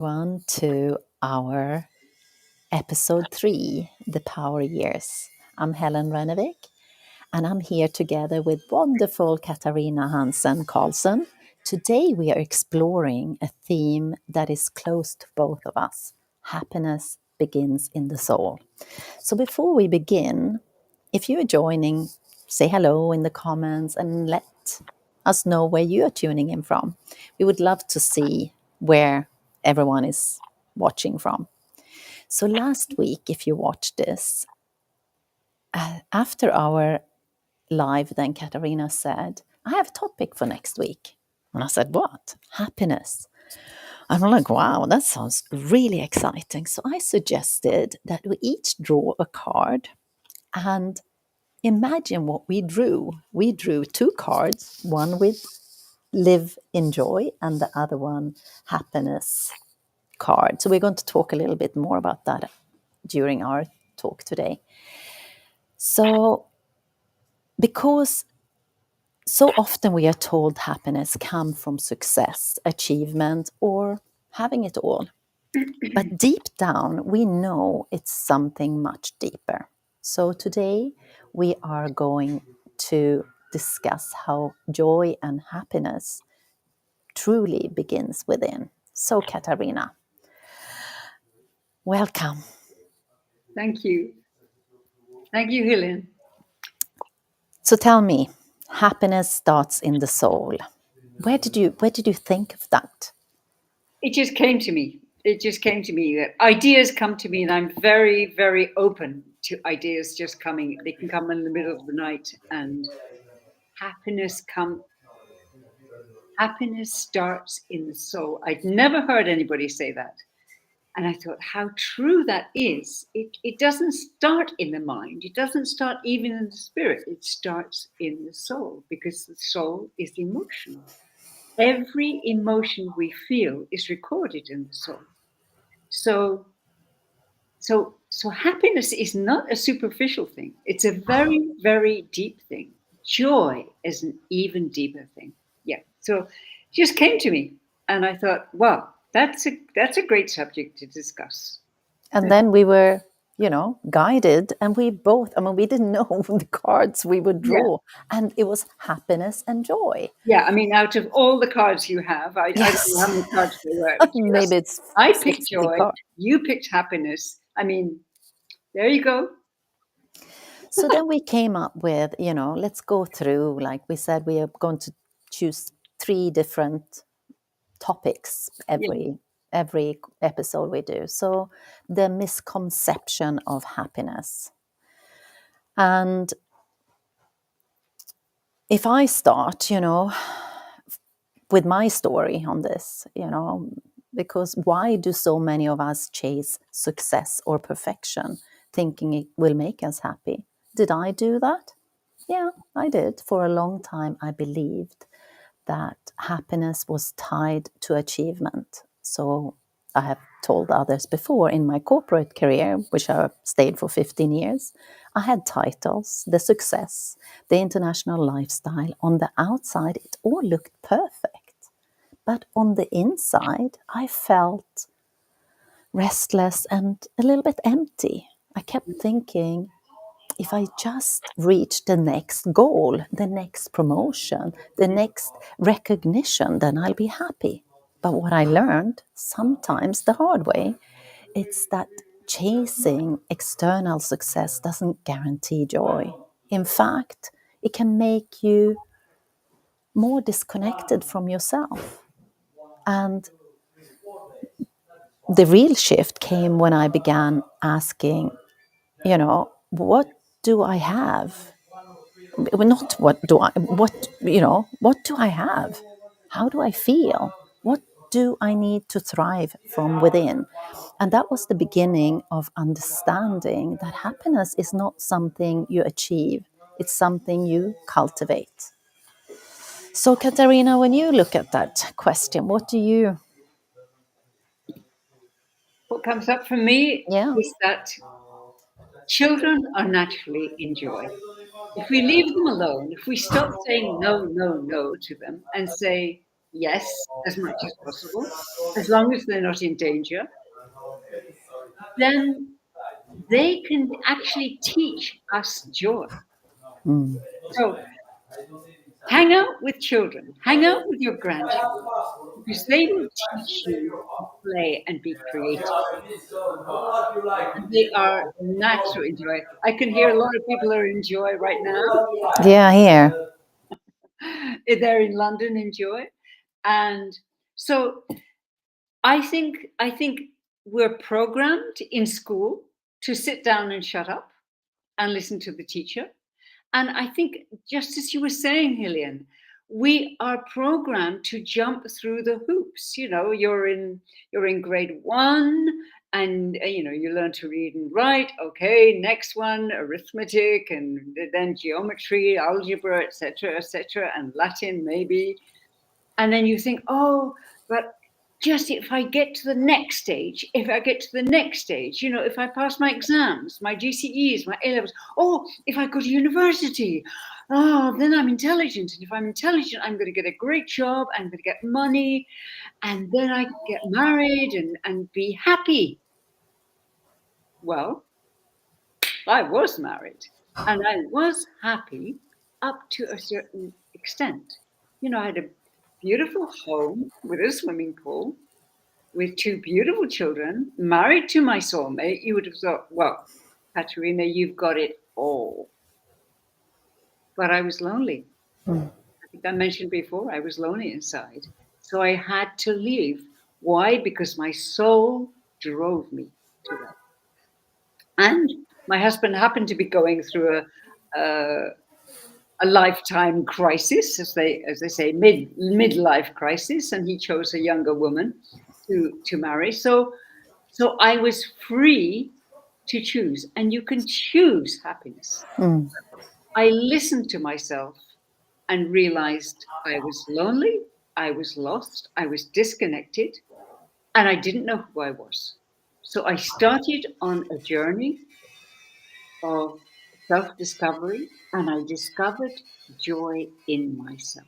One to our episode 3, The Power Years. I'm Helen Renevik, and I'm here together with wonderful Katarina Carlsson. Today we are exploring a theme that is close to both of us. Happiness begins in the soul. So before we begin, if you're joining, say hello in the comments and let us know where you are tuning in from. We would love to see where everyone is watching from. So last week, if you watched this, after our live, then Katarina said, I have a topic for next week. And I said, what? Happiness. And I'm like, wow, that sounds really exciting. So I suggested that we each draw a card and imagine what we drew. We drew 2 cards, one with live in joy and the other one happiness card. So we're going to talk a little bit more about that during our talk today. So because so often we are told happiness comes from success, achievement, or having it all. But deep down, we know it's something much deeper. So today we are going to discuss how joy and happiness truly begins within. So, Katarina, welcome. Thank you. Thank you, Helen. So tell me, happiness starts in the soul. Where did you think of that? It just came to me. It just came to me that ideas come to me, and I'm very, very open to ideas just coming. They can come in the middle of the night, and happiness come. Happiness starts in the soul. I'd never heard anybody say that. And I thought how true that is. It doesn't start in the mind. It doesn't start even in the spirit. It starts in the soul because the soul is emotional. Every emotion we feel is recorded in the soul. So, so happiness is not a superficial thing. It's a very, very deep thing. Joy is an even deeper thing. Yeah. So, it just came to me, and I thought, wow, that's a great subject to discuss. And then we were, guided, and we both, we didn't know the cards we would Yeah. draw, and it was happiness and joy. Yeah. I mean, out of all the cards you have, I don't know Yes. how many cards there were. Maybe it's I picked 60 joy. cards. You picked happiness. I mean, there you go. So then we came up with, let's go through, like we said, we are going to choose 3 different topics Yeah. every episode we do. So the misconception of happiness. And if I start, with my story on this, because why do so many of us chase success or perfection, thinking it will make us happy? Did I do that? Yeah, I did. For a long time, I believed that happiness was tied to achievement. So I have told others before in my corporate career, which I stayed for 15 years, I had titles, the success, the international lifestyle. On the outside, it all looked perfect. But on the inside, I felt restless and a little bit empty. I kept thinking, if I just reach the next goal, the next promotion, the next recognition, then I'll be happy. But what I learned, sometimes the hard way, it's that chasing external success doesn't guarantee joy. In fact, it can make you more disconnected from yourself. And the real shift came when I began asking, what do I have? Not what do I have? How do I feel? What do I need to thrive from within? And that was the beginning of understanding that happiness is not something you achieve, it's something you cultivate. So, Katarina, when you look at that question, what do you, What comes up for me yeah, is that children are naturally in joy. If we leave them alone, if we stop saying no, no, no to them and say, yes, as much as possible, as long as they're not in danger, then they can actually teach us joy. Mm. So hang out with children, hang out with your grandchildren, because they will teach you to play and be creative. And they are natural in joy. I can hear a lot of people are in joy right now. Yeah, here. They're in London in joy. And so I think we're programmed in school to sit down and shut up and listen to the teacher. And I think, just as you were saying, Hillian, we are programmed to jump through the hoops. You're in grade one, and you learn to read and write. Okay, next one, arithmetic, and then geometry, algebra, etc., and Latin maybe. And then you think, oh, but just if I get to the next stage, if I pass my exams, my GCEs, my A levels, oh, if I go to university, oh, then I'm intelligent. And if I'm intelligent, I'm going to get a great job, I'm going to get money, and then I get married and be happy. Well, I was married and I was happy up to a certain extent. I had a beautiful home with a swimming pool, with two beautiful children, married to my soulmate. You would have thought, well, Katarina, you've got it all. But I was lonely. Mm. I think I mentioned before, I was lonely inside. So I had to leave. Why? Because my soul drove me to that. And my husband happened to be going through a lifetime crisis, as they say, midlife crisis, and he chose a younger woman to marry. So I was free to choose, and you can choose happiness. Mm. I listened to myself and realized I was lonely, I was lost, I was disconnected, and I didn't know who I was. So I started on a journey of self discovery, and I discovered joy in myself.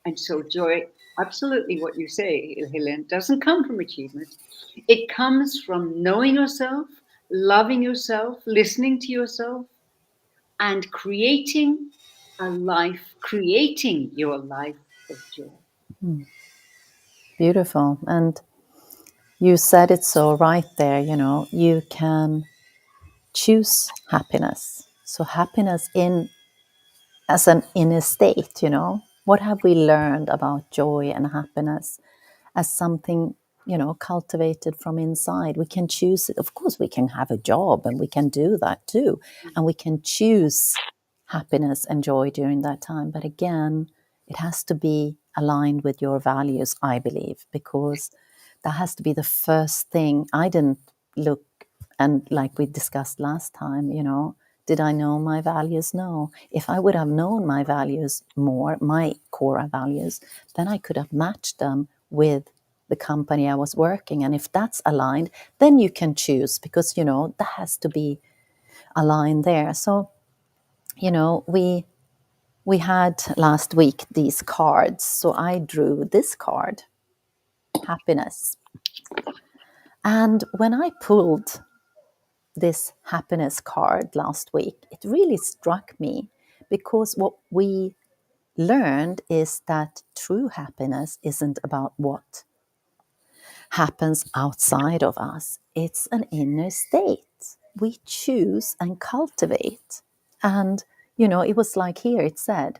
And so, joy, absolutely what you say, Helen, doesn't come from achievement. It comes from knowing yourself, loving yourself, listening to yourself, and creating your life of joy. Mm. Beautiful. And you said it so right there, you can choose happiness. So happiness in as an inner state, what have we learned about joy and happiness as something, cultivated from inside? We can choose it. Of course, we can have a job and we can do that too. And we can choose happiness and joy during that time. But again, it has to be aligned with your values, I believe, because that has to be the first thing. I didn't look, and like we discussed last time, did I know my values? No. If I would have known my values more, my core values, then I could have matched them with the company I was working. And if that's aligned, then you can choose, because, that has to be aligned there. So, we had last week these cards. So I drew this card, happiness. And when I pulled this happiness card last week, it really struck me, because what we learned is that true happiness isn't about what happens outside of us, it's an inner state we choose and cultivate. And, it was like here it said,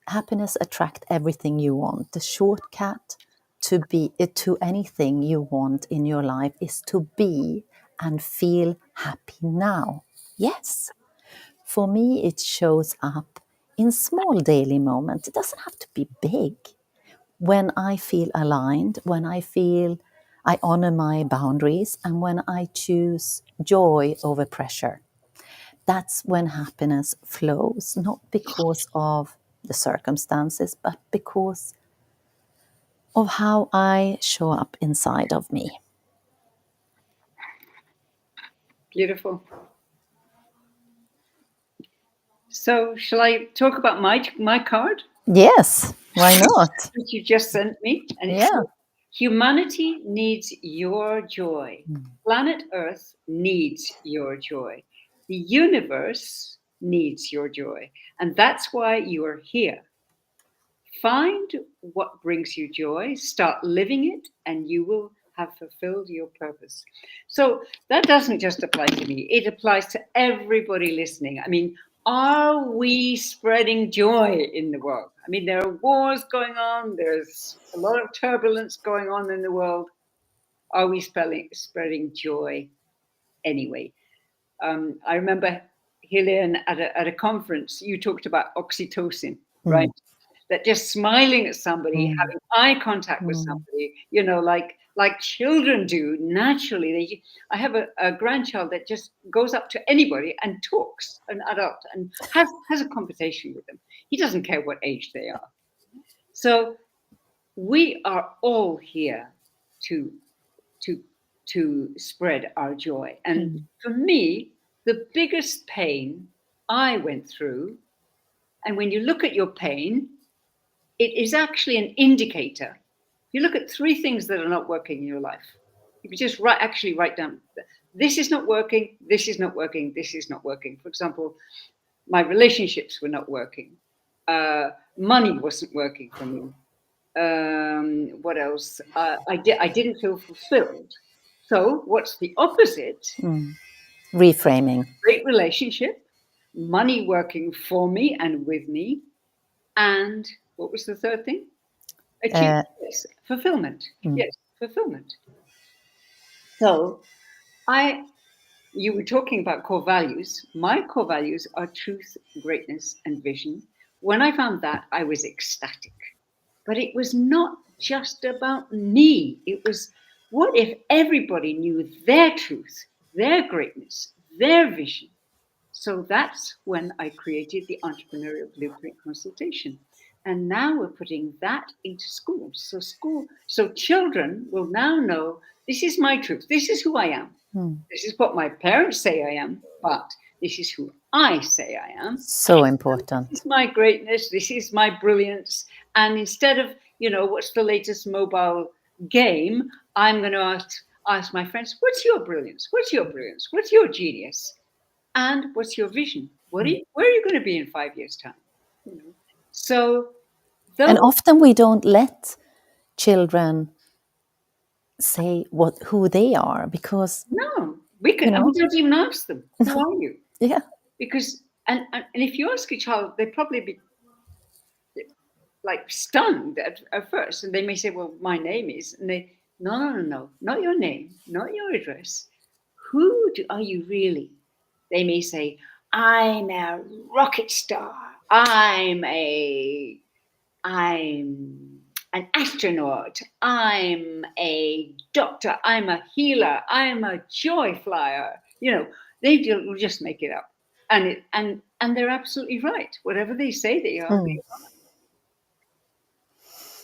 happiness attract everything you want. The shortcut to anything you want in your life is to be and feel happy now. Yes, for me it shows up in small daily moments. It doesn't have to be big. When I feel aligned, when I feel I honor my boundaries, and when I choose joy over pressure, that's when happiness flows, not because of the circumstances, but because of how I show up inside of me. Beautiful. So, shall I talk about my card? Yes. Why not? which you just sent me, and it Yeah. says, humanity needs your joy. Mm. Planet Earth needs your joy. The universe needs your joy. And that's why you are here. Find what brings you joy, start living it, and you will have fulfilled your purpose. So that doesn't just apply to me, it applies to everybody listening. I mean, are we spreading joy in the world? I mean, there are wars going on, there's a lot of turbulence going on in the world. Are we spreading joy anyway? I remember, Helene, at a conference, you talked about oxytocin, right? Mm. That just smiling at somebody, Mm. having eye contact with Mm. somebody, like children do naturally. I have a grandchild that just goes up to anybody and talks, an adult, and has a conversation with them. He doesn't care what age they are. So we are all here to to spread our joy. And Mm. for me, the biggest pain I went through, and when you look at your pain, it is actually an indicator. You look at three things that are not working in your life. You can just write down, this is not working, this is not working, this is not working. For example, my relationships were not working. Money wasn't working for me. What else? I didn't feel fulfilled. So what's the opposite? Mm. Reframing. Great relationship, money working for me and with me, and what was the third thing? Achieve, Uh, yes, fulfillment. mm. Yes, fulfillment. So I, you were talking about core values. My core values are truth, greatness, and vision. When I found that, I was ecstatic. But it was not just about me. It was, what if everybody knew their truth, their greatness, their vision? So that's when I created the Entrepreneurial Blueprint Consultation. And now we're putting that into schools. So children will now know, this is my truth. This is who I am. Mm. This is what my parents say I am, but this is who I say I am. So This important. is my greatness. This is my brilliance. And instead of, what's the latest mobile game, I'm going to ask my friends, what's your brilliance? What's your brilliance? What's your genius? And what's your vision? Mm. Where are you going to be in 5 years' time? You know? So And those, often we don't let children say who they are because, no, you and we know, don't even ask them, who are you? yeah. Because, and if you ask a child, they'd probably be like stunned at first. And they may say, well, my name is, and they, no, no, no, no, not your name, not your address. Are you really? They may say, I'm a rocket star. I'm an astronaut. I'm a doctor. I'm a healer. I'm a joy flyer. They will just make it up, and they're absolutely right. Whatever they say they are, Mm.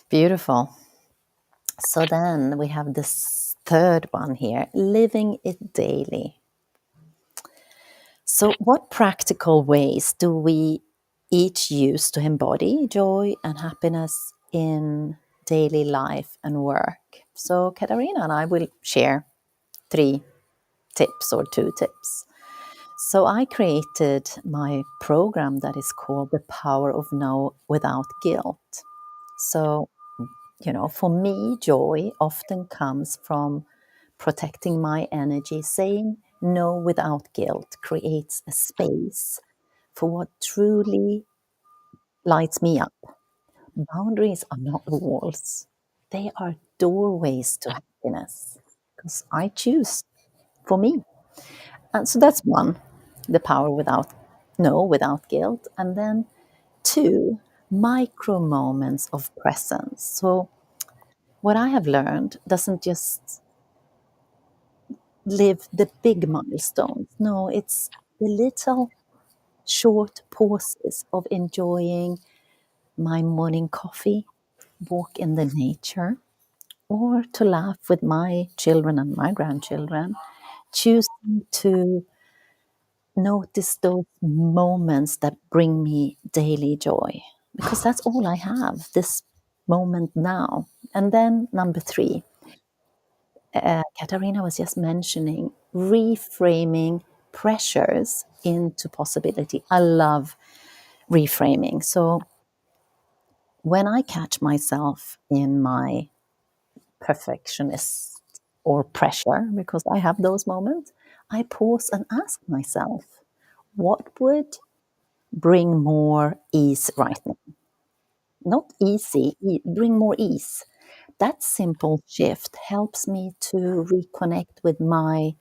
Beautiful. So then we have this third one here, living it daily. So, what practical ways do we each use to embody joy and happiness in daily life and work? So, Katarina and I will share 3 tips or 2 tips. So, I created my program that is called The Power of No Without Guilt. So, for me, joy often comes from protecting my energy. Saying no without guilt creates a space for what truly lights me up. Boundaries are not walls, they are doorways to happiness because I choose for me. And so that's one, the power without no, without guilt. And then two, micro moments of presence. So what I have learned doesn't just live the big milestones. No, it's the little short pauses of enjoying my morning coffee, walk in the nature, or to laugh with my children and my grandchildren, choosing to notice those moments that bring me daily joy. because that's all I have, this moment now. And then number 3, Katarina was just mentioning reframing pressures into possibility. I love reframing. So when I catch myself in my perfectionist or pressure, because I have those moments, I pause and ask myself, what would bring more ease right now? Not easy, bring more ease. That simple shift helps me to reconnect with my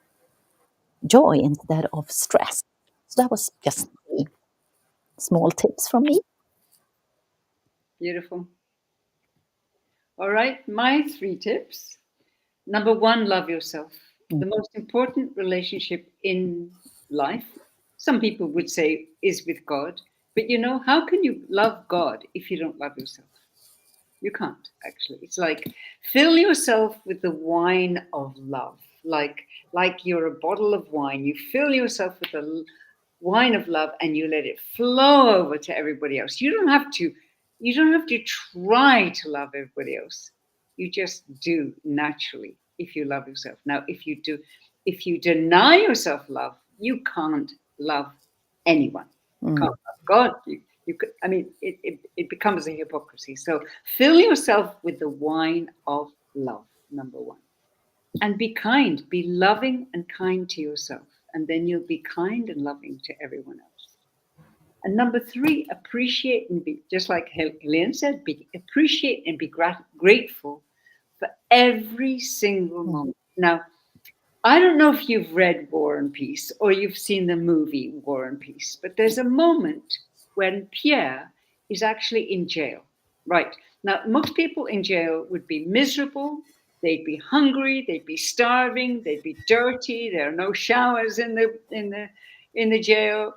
joy instead of stress. So that was just 3 small tips from me. Beautiful. All right, my 3 tips. Number 1, love yourself. Mm. The most important relationship in life, some people would say, is with God. But how can you love God if you don't love yourself? You can't, actually. It's like fill yourself with the wine of love. Like you're a bottle of wine. You fill yourself with the wine of love and you let it flow over to everybody else. You don't have to try to love everybody else. You just do naturally if you love yourself. Now, if you deny yourself love, you can't love anyone. You can't Mm. love God. You could, I mean, it becomes a hypocrisy. So fill yourself with the wine of love, number 1. And be kind, be loving and kind to yourself. And then you'll be kind and loving to everyone else. And number 3, appreciate and be, just like Helene said, appreciate and be grateful for every single Mm. moment. Now, I don't know if you've read War and Peace or you've seen the movie War and Peace, but there's a moment when Pierre is actually in jail. Right. Now, most people in jail would be miserable, they'd be hungry, they'd be starving, they'd be dirty, there are no showers in the jail.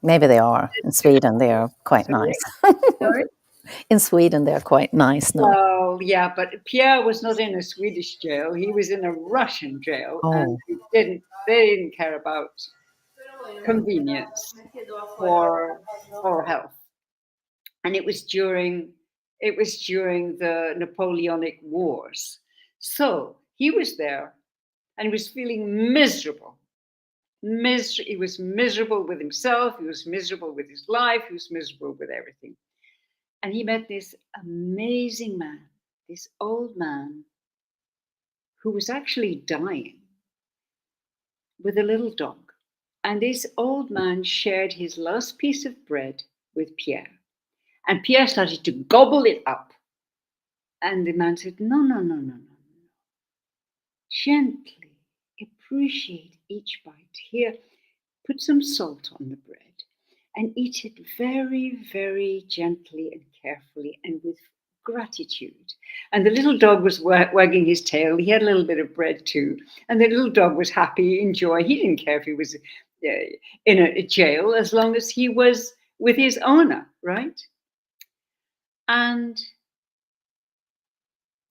Maybe they are. In Sweden, they are quite Sorry. nice. Sorry. In Sweden, they're quite nice. No. Well, yeah, but Pierre was not in a Swedish jail. He was in a Russian jail, and Oh, they didn't care about convenience or health. And it was during the Napoleonic Wars. So he was there and he was feeling miserable. He was miserable with himself, he was miserable with his life, he was miserable with everything. And he met this amazing man, this old man who was actually dying with a little dog. And this old man shared his last piece of bread with Pierre. And Pierre started to gobble it up. And the man said, no, no, no, no, no. Gently appreciate each bite. Here, put some salt on the bread and eat it very, very gently and carefully and with gratitude. And the little dog was wagging his tail. He had a little bit of bread too. And the little dog was happy, in joy. He didn't care if he was in a jail as long as he was with his owner, right? And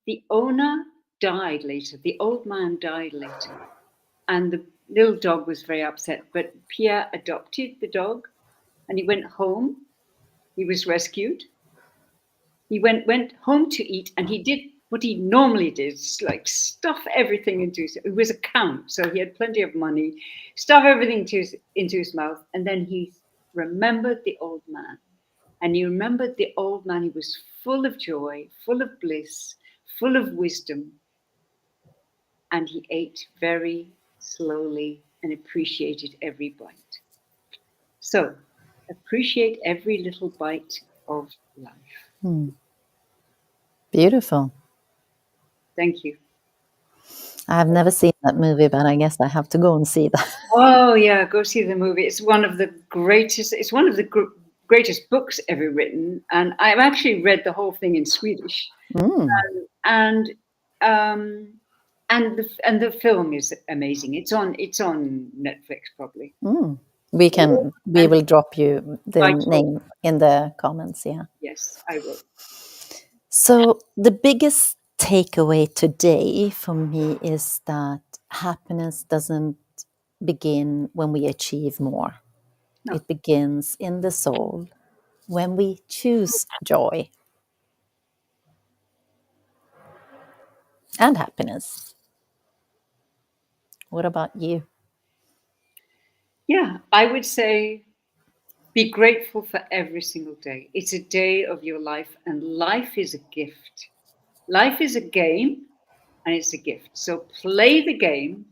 the owner died later. The old man died later. And the little dog was very upset. But Pierre adopted the dog and he went home. He was rescued. He went home to eat and he did what he normally did, like stuff everything into his, he was a count, so he had plenty of money, stuff everything into his mouth. And then he remembered the old man. And he remembered the old man. He was full of joy, full of bliss, full of wisdom. And he ate very slowly and appreciated every bite. So, appreciate every little bite of life. hmm. Beautiful. Thank you. I've never seen that movie, but I guess I have to go and see that. Oh yeah, go see the movie. It's one of the greatest. It's one of the greatest books ever written, and I've actually read the whole thing in Swedish. Mm, And um, and the film is amazing. It's on Netflix probably. mm. Oh, We and will drop you the I told, name in the comments. Yeah. yes, I will. So the biggest takeaway today for me is that happiness doesn't begin when we achieve more. No, It begins in the soul, when we choose joy and happiness. What about you? Yeah, I would say be grateful for every single day. It's a day of your life, and life is a gift. Life is a game, and it's a gift. So play the game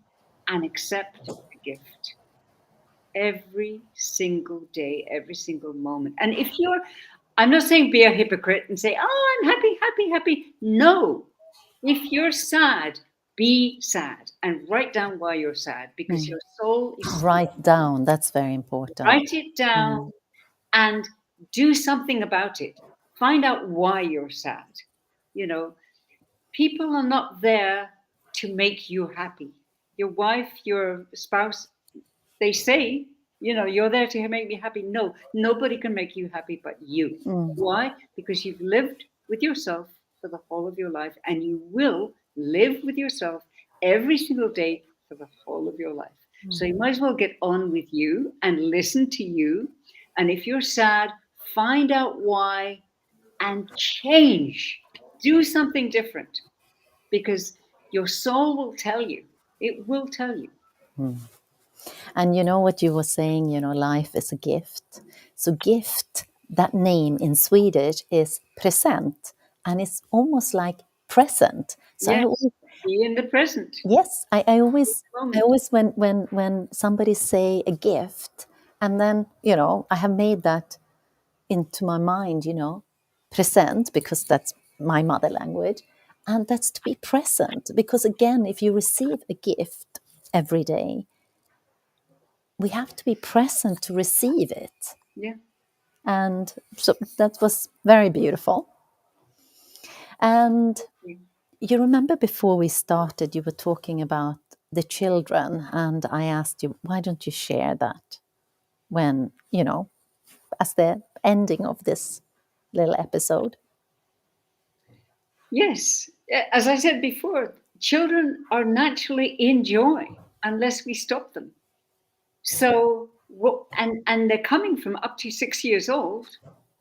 and accept the gift every single day, every single moment. And if you're, I'm not saying be a hypocrite and say, oh, I'm happy, happy, happy. No. If you're sad, be sad and write down why you're sad because your soul is. Write down, that's very important. Write it down and do something about it. Find out why you're sad. You know, people are not there to make you happy. Your wife, your spouse, they say, you're there to make me happy. No, nobody can make you happy but you. Why? Because you've lived with yourself for the whole of your life and you will live with yourself every single day for the whole of your life. So you might as well get on with you and listen to you. And if you're sad, find out why and change. Do something different because your soul will tell you. It will tell you. And you know what you were saying, life is a gift. So gift, that name in Swedish is present, and it's almost like present. So I Yes, always, be in the present yes, I moment. always when somebody say a gift, and then I have made that into my mind, present, because that's my mother language, and that's to be present. Because again, if you receive a gift every day, we have to be present to receive it. Yeah. And so that was very beautiful. And Yeah. you remember before we started, you were talking about the children, and I asked you, why don't you share that when, as the ending of this little episode? Yes. As I said before, children are naturally in joy unless we stop them. So, and they're coming from up to 6 years old.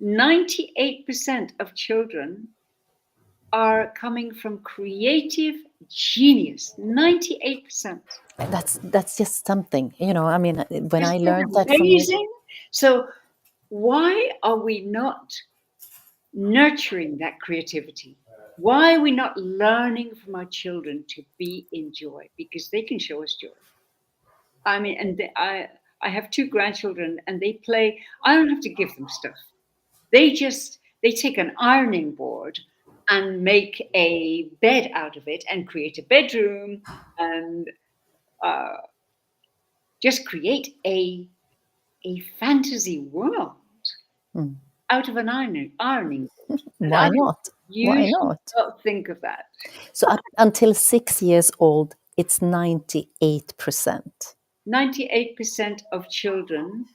98% of children are coming from creative genius. 98%. That's just something, I mean, when I Isn't learned that that from you. amazing? So, why are we not nurturing that creativity? Why are we not learning from our children to be in joy? Because they can show us joy. I mean, I have two grandchildren, and they play. I don't have to give them stuff. They take an ironing board and make a bed out of it and create a bedroom and uh, just create a fantasy world out of an ironing board. And Why not? you Why should not? not think of that. So up until 6 years old, it's 98%. 98% of children,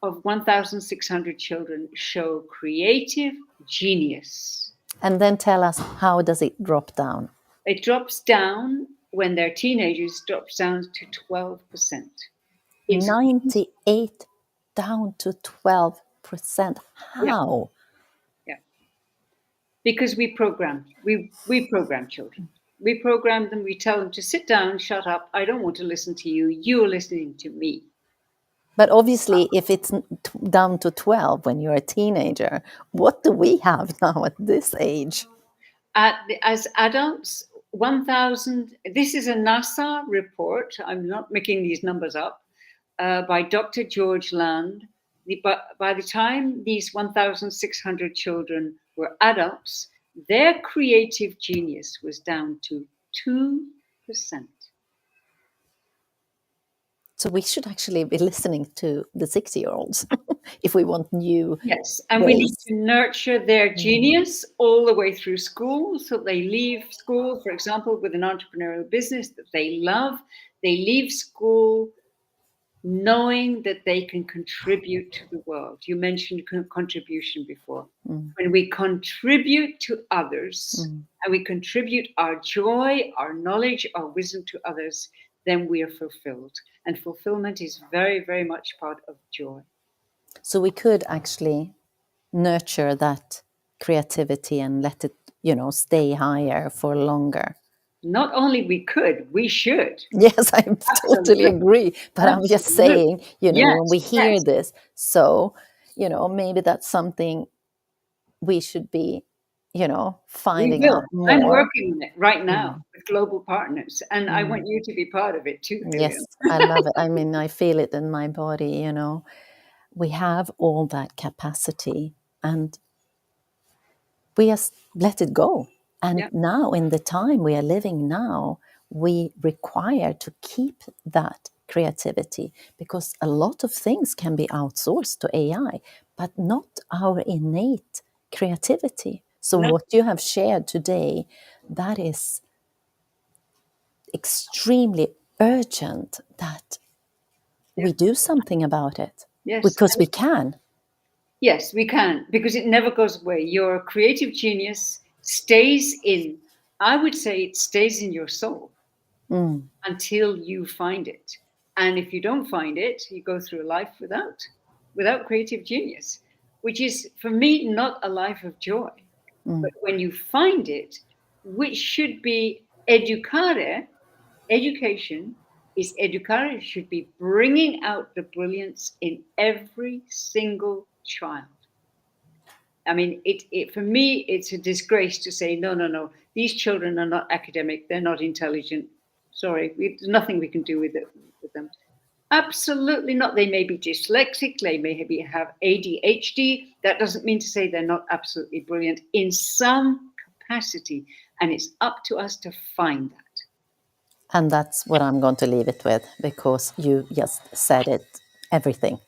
of 1,600 children, show creative genius. And then tell us, how does it drop down? It drops down when they're teenagers, drops down to 12%. It's 98 down to 12%. yeah, How? yeah. Because we program children. We program them, we tell them to sit down, shut up, I don't want to listen to you, you're listening to me. But obviously, if it's down to 12 when you're a teenager, what do we have now at this age? As adults, 1,000, this is a NASA report, I'm not making these numbers up, by Dr. George Land. By the time these 1,600 children were adults, their creative genius was down to 2%. So we should actually be listening to the 60-year-olds if we want new Yes, and we need ways. to nurture their genius all the way through school. So they leave school, for example, with an entrepreneurial business that they love. They leave school knowing that they can contribute to the world. You mentioned contribution before. When we contribute to others and we contribute our joy, our knowledge, our wisdom to others, then we are fulfilled. And fulfillment is very, very much part of joy. So we could actually nurture that creativity and let it, stay higher for longer. Not only we could, we should. Yes, I totally Absolutely. agree. But I'm just Absolutely. saying, when we Yes, hear yes. this, so, maybe that's something we should be, We finding out will. I'm more. working on it right now Mm, with global partners, and I want mm. you to be part of it too, Miriam. Yes, I love it. I mean, I feel it in my body. We have all that capacity and we just let it go. And Yeah. now, in the time we are living now, we require to keep that creativity because a lot of things can be outsourced to AI, but not our innate creativity. So, No. what you have shared today, that is extremely urgent that Yeah. we do something about it Yes. because we can. Yes, we can, because it never goes away. Your creative genius stays in, I would say it stays in your soul Mm, until you find it. And if you don't find it, you go through a life without creative genius, which is for me not a life of joy. But mm, when you find it, which should be educare, education is educare should be bringing out the brilliance in every single child. I mean, it for me, it's a disgrace to say, no, no, no, these children are not academic, they're not intelligent. Sorry, there's nothing we can do with them. Absolutely not. They may be dyslexic, they may have ADHD. That doesn't mean to say they're not absolutely brilliant in some capacity. And it's up to us to find that. and that's what I'm going to leave it with because you just said it everything.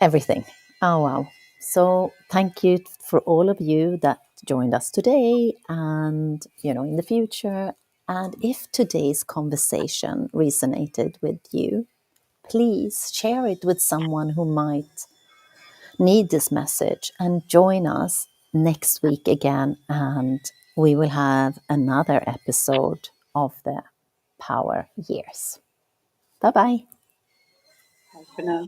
Everything. Oh, wow. So, thank you for all of you that joined us today and, in the future. And if today's conversation resonated with you, please share it with someone who might need this message and join us next week again. And we will have another episode of the Power Years. Bye bye. Bye for now.